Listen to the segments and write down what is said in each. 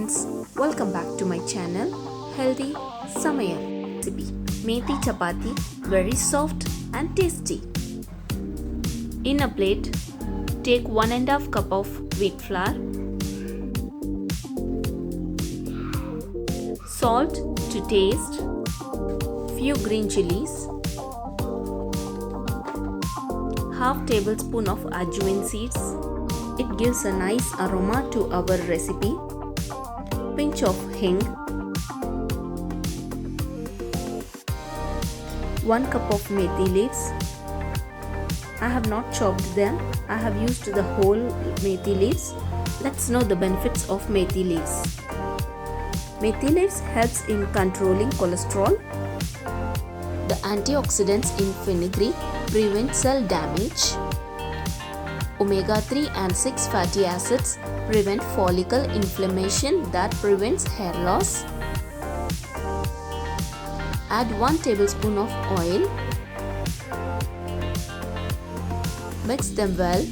friends, welcome back to my channel Healthy Samayal recipe. Methi chapati, very soft and tasty. In a plate, take 1½ cup of wheat flour, salt to taste, few green chillies, half tablespoon of ajwain seeds. It gives a nice aroma to our recipe. Pinch of hing, 1 cup of methi leaves. I have not chopped them. I have used the whole methi leaves. Let's know the benefits of methi leaves. Methi leaves helps in controlling cholesterol. The antioxidants in fenugreek prevent cell damage. Omega-3 and 6 fatty acids prevent follicle inflammation that prevents hair loss. Add 1 tablespoon of oil. Mix them well.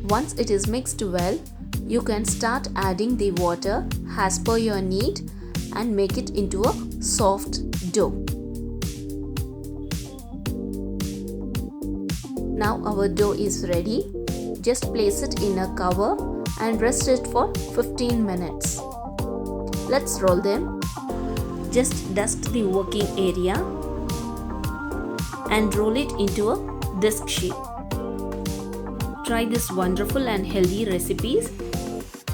Once it is mixed well, you can start adding the water as per your need and make it into a soft dough. Now our dough is ready. Just place it in a cover and rest it for 15 minutes. Let's roll them. Just dust the working area and roll it into a disc shape. Try this wonderful and healthy recipes.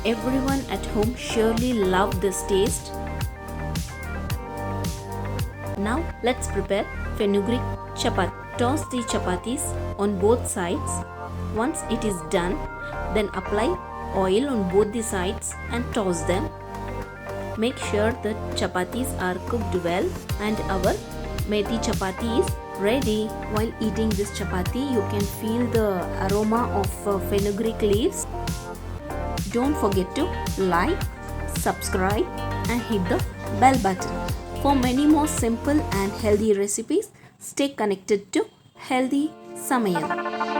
Everyone at home surely love this taste. Now let's prepare fenugreek chapati. Toss the chapatis on both sides. Once it is done, then apply oil on both the sides and toss them. Make sure the chapatis are cooked well and our methi chapati is ready. While eating this chapati, you can feel the aroma of fenugreek leaves. Don't forget to like, subscribe and hit the bell button. For many more simple and healthy recipes, stay connected to Healthy Samayal.